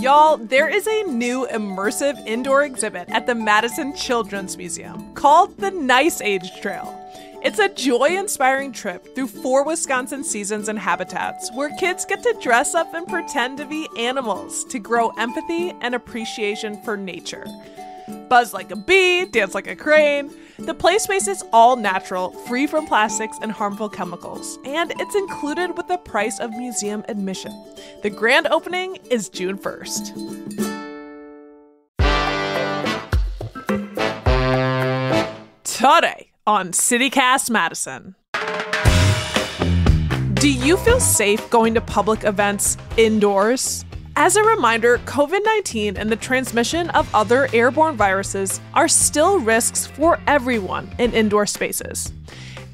Y'all, there is a new immersive indoor exhibit at the Madison Children's Museum called the Nice Age Trail. It's a joy-inspiring trip through 4 Wisconsin seasons and habitats where kids get to dress up and pretend to be animals to grow empathy and appreciation for nature. Buzz like a bee, dance like a crane. The play space is all natural, free from plastics and harmful chemicals, and it's included with the price of museum admission. The grand opening is June 1st. Today on CityCast Madison. Do you feel safe going to public events indoors? As a reminder, COVID-19 and the transmission of other airborne viruses are still risks for everyone in indoor spaces,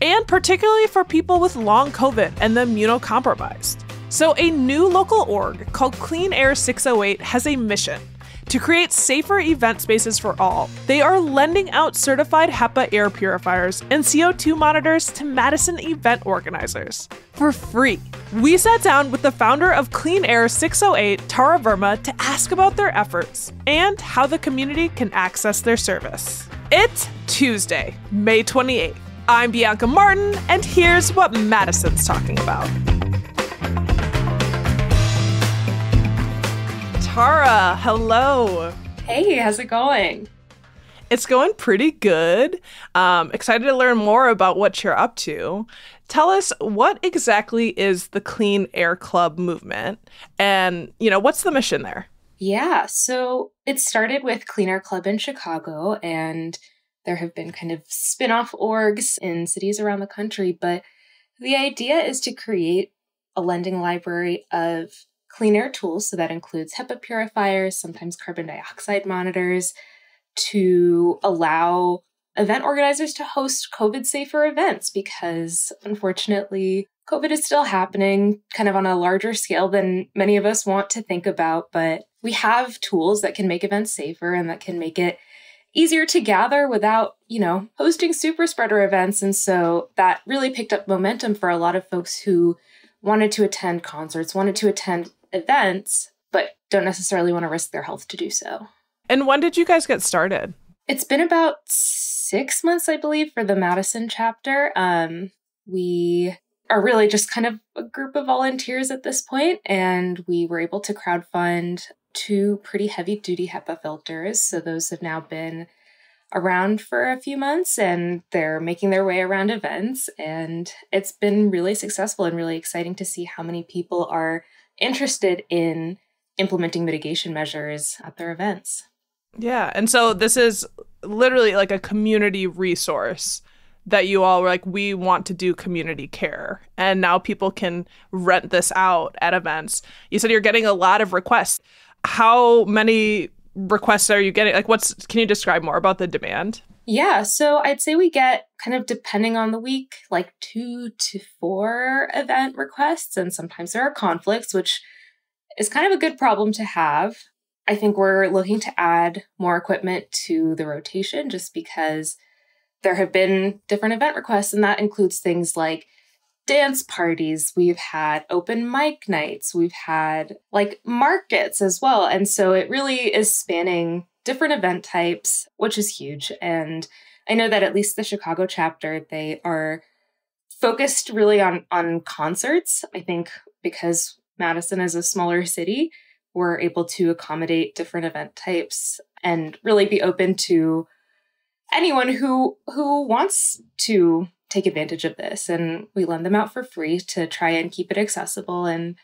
and particularly for people with long COVID and the immunocompromised. So a new local org called Clean Air 608 has a mission to create safer event spaces for all. They are lending out certified HEPA air purifiers and CO2 monitors to Madison event organizers for free. We sat down with the founder of Clean Air 608, Tara Verma, to ask about their efforts and how the community can access their service. It's Tuesday, May 28th. I'm Bianca Martin, and here's what Madison's talking about. Tara, hello. Hey, how's it going? It's going pretty good. Excited to learn more about what you're up to. Tell us, what exactly is the Clean Air Club movement? And, what's the mission there? Yeah, so it started with Clean Air Club in Chicago, and there have been kind of spin-off orgs in cities around the country. But the idea is to create a lending library of clean air tools, so that includes HEPA purifiers, sometimes carbon dioxide monitors, to allow event organizers to host COVID-safer events, because unfortunately, COVID is still happening kind of on a larger scale than many of us want to think about, but we have tools that can make events safer and that can make it easier to gather without, hosting super spreader events. And so that really picked up momentum for a lot of folks who wanted to attend concerts, wanted to attend events, but don't necessarily want to risk their health to do so. And when did you guys get started? It's been about 6 months, I believe, for the Madison chapter. We are really just kind of a group of volunteers at this point, and we were able to crowdfund 2 pretty heavy-duty HEPA filters. So those have now been around for a few months, and they're making their way around events. And it's been really successful and really exciting to see how many people are interested in implementing mitigation measures at their events. Yeah. And so this is literally like a community resource that you all were like, we want to do community care. And now people can rent this out at events. You said you're getting a lot of requests. How many requests are you getting? Can you describe more about the demand? Yeah, so I'd say we get, kind of depending on the week, like 2 to 4 event requests. And sometimes there are conflicts, which is kind of a good problem to have. I think we're looking to add more equipment to the rotation just because there have been different event requests, and that includes things like dance parties. We've had open mic nights. We've had markets as well. And so it really is spanning different event types, which is huge. And I know that at least the Chicago chapter, they are focused really on concerts. I think because Madison is a smaller city, we're able to accommodate different event types and really be open to anyone who wants to take advantage of this. And we lend them out for free to try and keep it accessible. And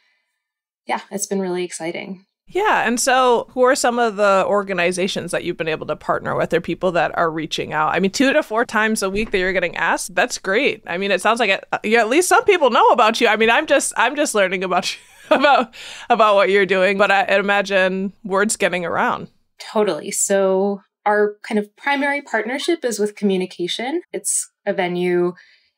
yeah, it's been really exciting. Yeah. And so who are some of the organizations that you've been able to partner with, or people that are reaching out? 2 to 4 times a week that you're getting asked. That's great. It sounds like at least some people know about you. I'm just learning about you, about what you're doing, but I imagine word's getting around. Totally. So our kind of primary partnership is with Communication. It's a venue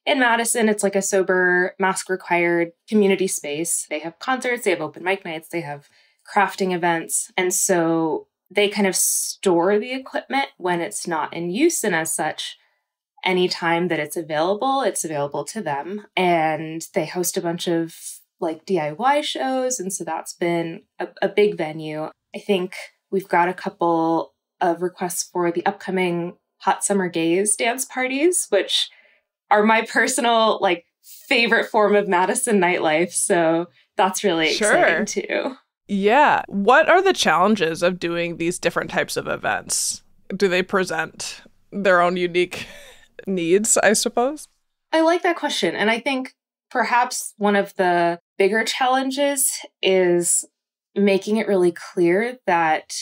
in Madison. It's like a sober, mask-required community space. They have concerts, they have open mic nights, they have crafting events. And so they kind of store the equipment when it's not in use. And as such, anytime that it's available to them. And they host a bunch of DIY shows. And so that's been a big venue. I think we've got a couple of requests for the upcoming Hot Summer Gaze dance parties, which are my personal favorite form of Madison nightlife. So that's really exciting too. Yeah. What are the challenges of doing these different types of events? Do they present their own unique needs, I suppose? I like that question. And I think perhaps one of the bigger challenges is making it really clear that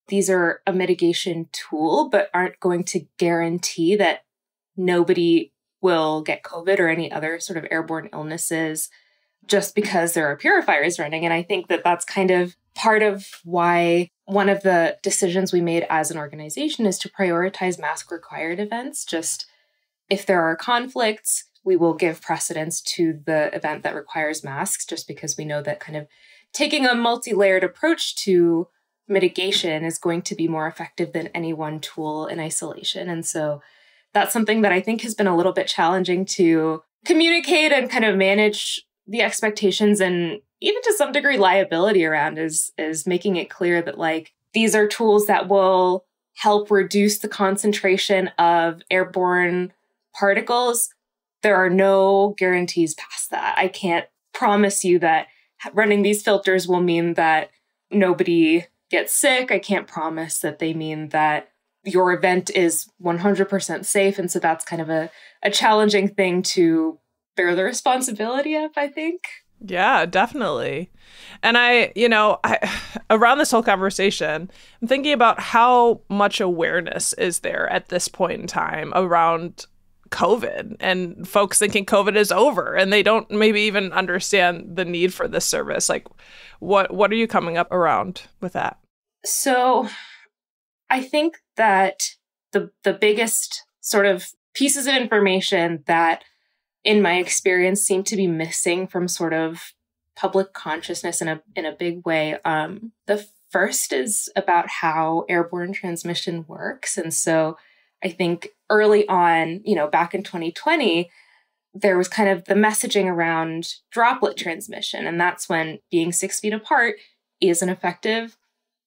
these are a mitigation tool, but aren't going to guarantee that nobody will get COVID or any other sort of airborne illnesses just because there are purifiers running. And I think that that's kind of part of why one of the decisions we made as an organization is to prioritize mask-required events. Just if there are conflicts, we will give precedence to the event that requires masks, just because we know that kind of taking a multi-layered approach to mitigation is going to be more effective than any one tool in isolation. And so that's something that I think has been a little bit challenging to communicate and kind of manage the expectations and even to some degree liability around is making it clear that these are tools that will help reduce the concentration of airborne particles. There are no guarantees past that. I can't promise you that running these filters will mean that nobody gets sick. I can't promise that they mean that your event is 100% safe. And so that's kind of a challenging thing to bear the responsibility of, I think. Yeah, definitely. And I around this whole conversation, I'm thinking about how much awareness is there at this point in time around COVID and folks thinking COVID is over and they don't maybe even understand the need for this service. What are you coming up around with that? So I think that the biggest sort of pieces of information that in my experience seem to be missing from sort of public consciousness in a big way. The first is about how airborne transmission works. And so I think early on, back in 2020, there was kind of the messaging around droplet transmission. And that's when being 6 feet apart is an effective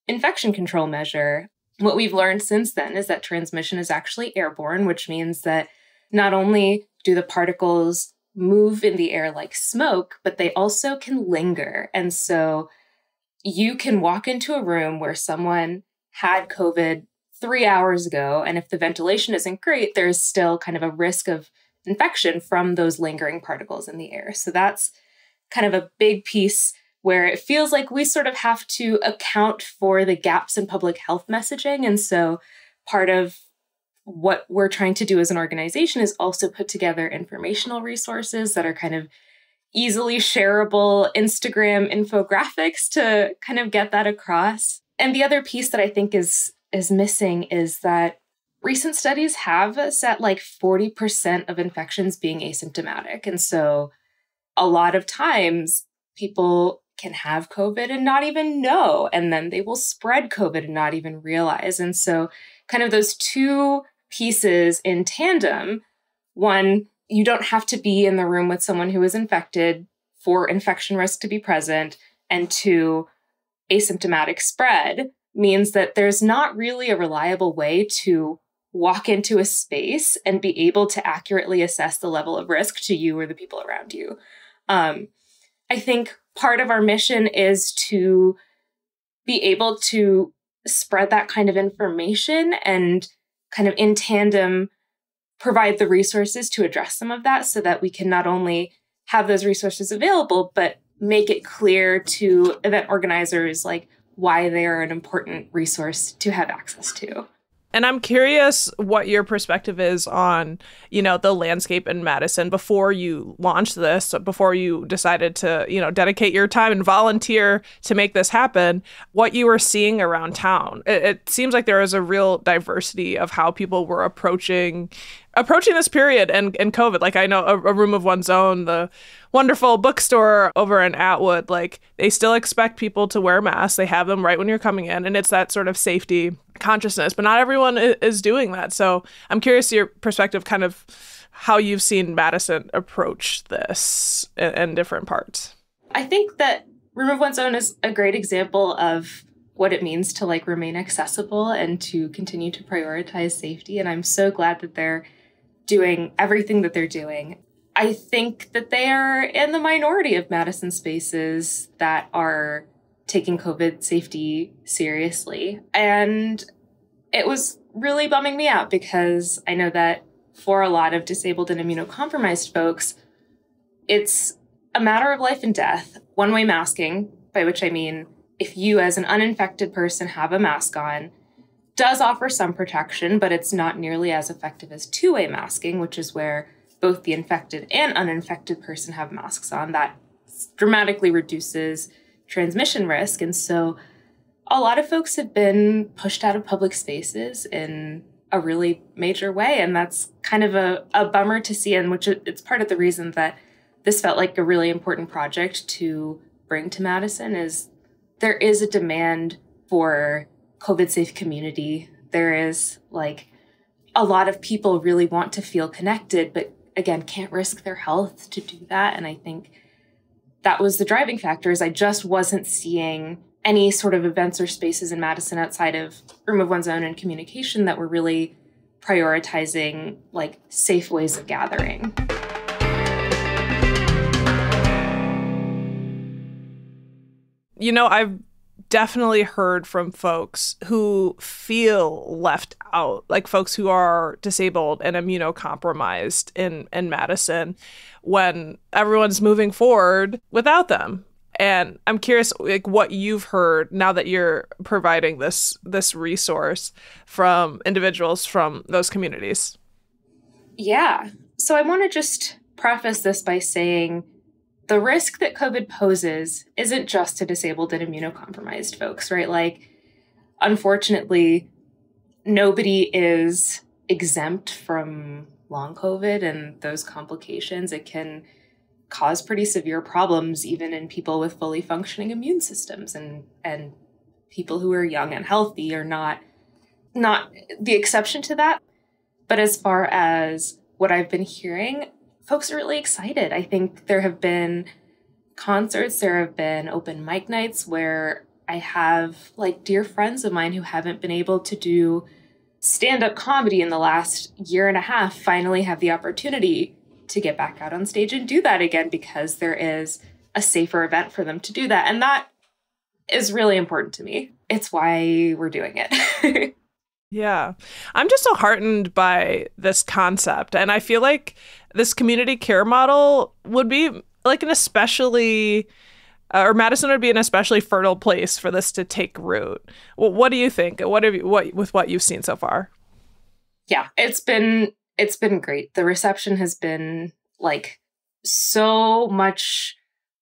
infection control measure. What we've learned since then is that transmission is actually airborne, which means that not only do the particles move in the air like smoke, but they also can linger. And so you can walk into a room where someone had COVID 3 hours ago, and if the ventilation isn't great, there's still kind of a risk of infection from those lingering particles in the air. So that's kind of a big piece where it feels like we sort of have to account for the gaps in public health messaging. And so part of what we're trying to do as an organization is also put together informational resources that are kind of easily shareable Instagram infographics to kind of get that across. And the other piece that I think is missing is that recent studies have set 40% of infections being asymptomatic. And so a lot of times people can have COVID and not even know, and then they will spread COVID and not even realize. And so kind of those two pieces in tandem, one, you don't have to be in the room with someone who is infected for infection risk to be present, and two, asymptomatic spread means that there's not really a reliable way to walk into a space and be able to accurately assess the level of risk to you or the people around you. I think part of our mission is to be able to spread that kind of information and kind of in tandem provide the resources to address some of that so that we can not only have those resources available, but make it clear to event organizers why they are an important resource to have access to. And I'm curious what your perspective is on, the landscape in Madison before you launched this, before you decided to, dedicate your time and volunteer to make this happen, what you were seeing around town. It seems like there is a real diversity of how people were approaching this period and COVID. I know a room of one's own, the wonderful bookstore over in Atwood, they still expect people to wear masks. They have them right when you're coming in, and it's that sort of safety consciousness, but not everyone is doing that. So I'm curious your perspective, kind of how you've seen Madison approach this in different parts. I think that room of one's own is a great example of what it means to like remain accessible and to continue to prioritize safety. And I'm so glad that they're doing everything that they're doing. I think that they are in the minority of Madison spaces that are taking COVID safety seriously. And it was really bumming me out because I know that for a lot of disabled and immunocompromised folks, it's a matter of life and death. One-way masking, by which I mean if you as an uninfected person have a mask on, does offer some protection, but it's not nearly as effective as two-way masking, which is where both the infected and uninfected person have masks on. That dramatically reduces transmission risk. And so a lot of folks have been pushed out of public spaces in a really major way. And that's kind of a bummer to see, and which it's part of the reason that this felt like a really important project to bring to Madison is there is a demand for COVID-safe community. There is like a lot of people really want to feel connected, but again, can't risk their health to do that. And I think that was the driving factor is I just wasn't seeing any sort of events or spaces in Madison outside of room of one's own and communication that were really prioritizing like safe ways of gathering. You know, I've definitely heard from folks who feel left out, like folks who are disabled and immunocompromised in Madison when everyone's moving forward without them. And I'm curious, like, what you've heard now that you're providing this resource from individuals from those communities. Yeah. So I want to just preface this by saying the risk that COVID poses isn't just to disabled and immunocompromised folks, right? Like, unfortunately, nobody is exempt from long COVID and those complications. It can cause pretty severe problems even in people with fully functioning immune systems, and people who are young and healthy are not the exception to that. But as far as what I've been hearing, folks are really excited. I think there have been concerts, there have been open mic nights where I have like dear friends of mine who haven't been able to do stand-up comedy in the last year and a half finally have the opportunity to get back out on stage and do that again because there is a safer event for them to do that. And that is really important to me. It's why we're doing it. Yeah. I'm just so heartened by this concept. And I feel like this community care model would be like an especially, or Madison would be an especially fertile place for this to take root. Well, what do you think? With what you've seen so far? Yeah, it's been great. The reception has been like so much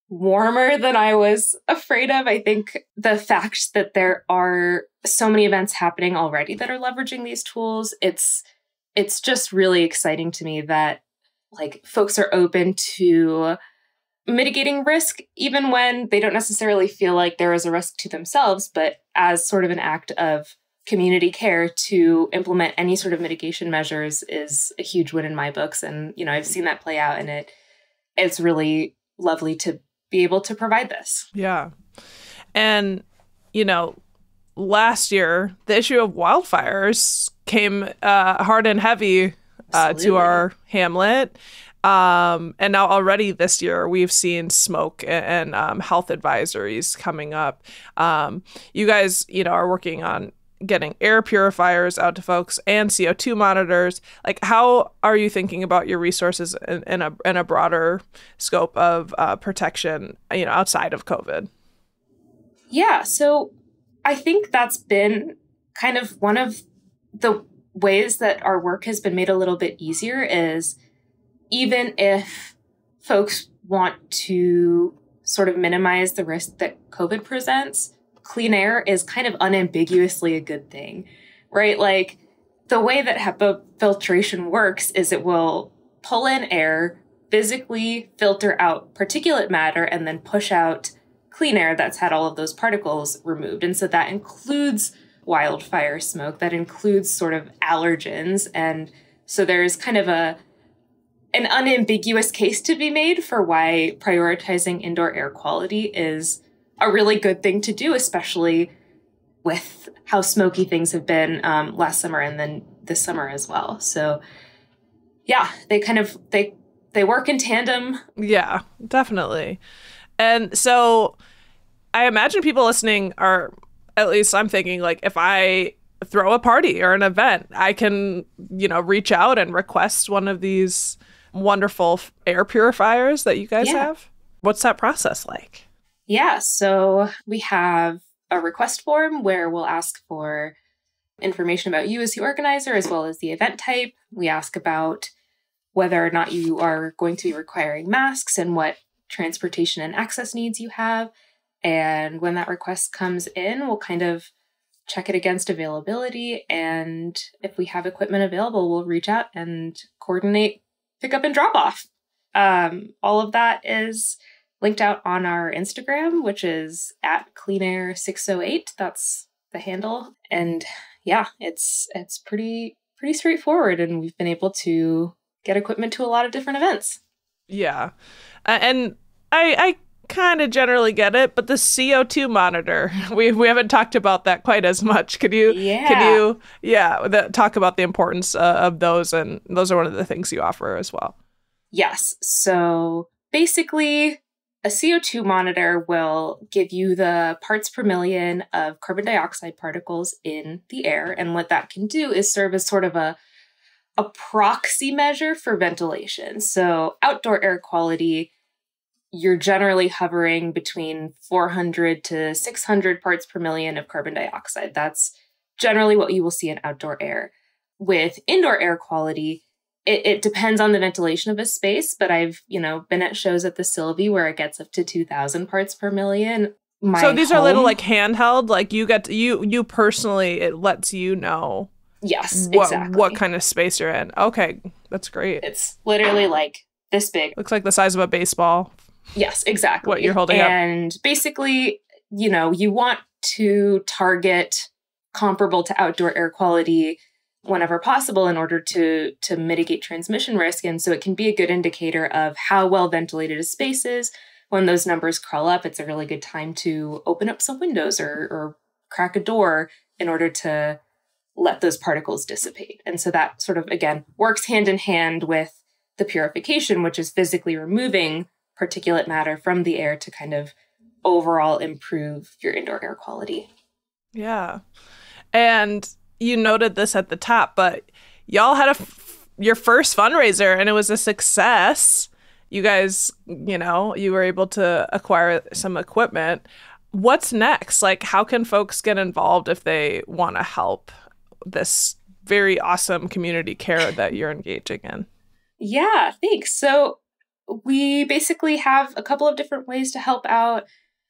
warmer than I was afraid of. I think the fact that there are so many events happening already that are leveraging these tools, it's just really exciting to me that like folks are open to mitigating risk, even when they don't necessarily feel like there is a risk to themselves, but as sort of an act of community care to implement any sort of mitigation measures is a huge win in my books. And, you know, I've seen that play out, and it's really lovely to be able to provide this. Yeah. And, you know, last year, the issue of wildfires came hard and heavy to our hamlet. And now already this year, we've seen smoke and health advisories coming up. You guys, you know, are working on getting air purifiers out to folks and CO2 monitors. Like, how are you thinking about your resources in a broader scope of protection, you know, outside of COVID? Yeah, so I think that's been kind of one of the ways that our work has been made a little bit easier is even if folks want to sort of minimize the risk that COVID presents, clean air is kind of unambiguously a good thing, right? Like the way that HEPA filtration works is it will pull in air, physically filter out particulate matter, and then push out clean air that's had all of those particles removed. And so that includes wildfire smoke, that includes sort of allergens. And so there's kind of an unambiguous case to be made for why prioritizing indoor air quality is a really good thing to do, especially with how smoky things have been last summer and then this summer as well. So yeah, they work in tandem. Yeah, definitely. And so I imagine people listening are, at least I'm thinking, like, if I throw a party or an event, I can, reach out and request one of these wonderful air purifiers that you guys have. What's that process like? Yeah, so we have a request form where we'll ask for information about you as the organizer, as well as the event type. We ask about whether or not you are going to be requiring masks and what transportation and access needs you have. And when that request comes in, we'll kind of check it against availability. And if we have equipment available, we'll reach out and coordinate pickup and drop off. All of that is linked out on our Instagram, which is at cleanair608. That's the handle. And yeah, it's pretty straightforward. And we've been able to get equipment to a lot of different events. Yeah. And I kind of generally get it, but the CO2 monitor, we haven't talked about that quite as much. Could you talk about the importance of those? And those are one of the things you offer as well. Yes. So basically, a CO2 monitor will give you the parts per million of carbon dioxide particles in the air. And what that can do is serve as sort of a proxy measure for ventilation. So outdoor air quality, you're generally hovering between 400 to 600 parts per million of carbon dioxide. That's generally what you will see in outdoor air. With indoor air quality, it depends on the ventilation of a space, but I've, been at shows at the Sylvie where it gets up to 2,000 parts per million. So these are little like handheld, like you personally, it lets you know. Yes, exactly. What kind of space you're in. Okay, that's great. It's literally like this big. Looks like the size of a baseball. Yes, exactly. What you're holding up. And basically, you want to target comparable to outdoor air quality whenever possible in order to mitigate transmission risk. And so it can be a good indicator of how well ventilated a space is. When those numbers crawl up, it's a really good time to open up some windows or crack a door in order to let those particles dissipate. And so that sort of, again, works hand in hand with the purification, which is physically removing particulate matter from the air to kind of overall improve your indoor air quality. Yeah. And you noted this at the top, but y'all had your first fundraiser and it was a success. You guys, you were able to acquire some equipment. What's next? Like, how can folks get involved if they want to help this very awesome community care that you're engaging in? Yeah, thanks. So we basically have a couple of different ways to help out.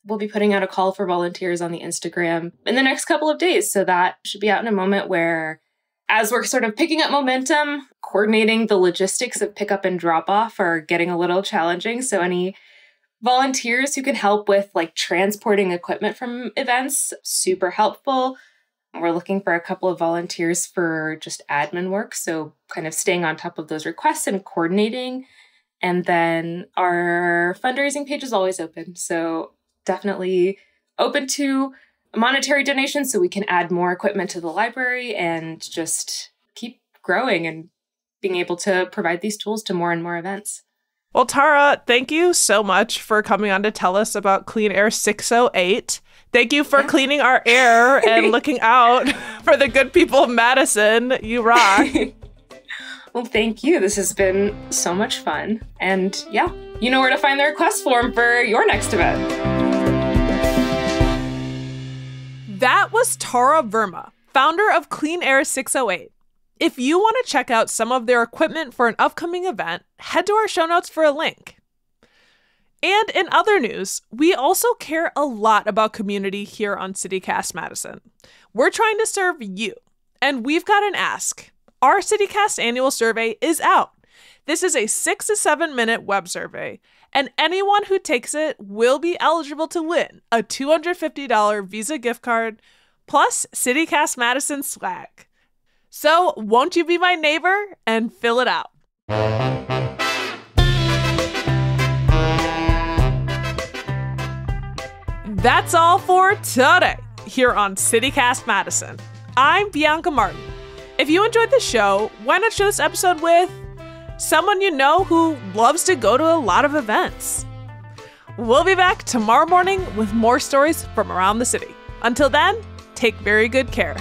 We'll be putting out a call for volunteers on the Instagram in the next couple of days. So that should be out in a moment where, as we're sort of picking up momentum, coordinating the logistics of pickup and drop off are getting a little challenging. So any volunteers who can help with like transporting equipment from events, super helpful. We're looking for a couple of volunteers for just admin work. So kind of staying on top of those requests and coordinating. And then our fundraising page is always open. So definitely open to monetary donations so we can add more equipment to the library and just keep growing and being able to provide these tools to more and more events. Well, Tara, thank you so much for coming on to tell us about Clean Air 608. Thank you for cleaning our air and looking out for the good people of Madison. You rock. Well, thank you. This has been so much fun. And yeah, you know where to find the request form for your next event. That was Tara Verma, founder of Clean Air 608. If you want to check out some of their equipment for an upcoming event, head to our show notes for a link. And in other news, we also care a lot about community here on CityCast Madison. We're trying to serve you, and we've got an ask. Our CityCast annual survey is out. This is a 6 to 7 minute web survey, and anyone who takes it will be eligible to win a $250 Visa gift card plus CityCast Madison swag. So won't you be my neighbor and fill it out? That's all for today. here on CityCast Madison. I'm Bianca Martin. If you enjoyed the show, why not share this episode with someone you know who loves to go to a lot of events? We'll be back tomorrow morning with more stories from around the city. Until then, take very good care.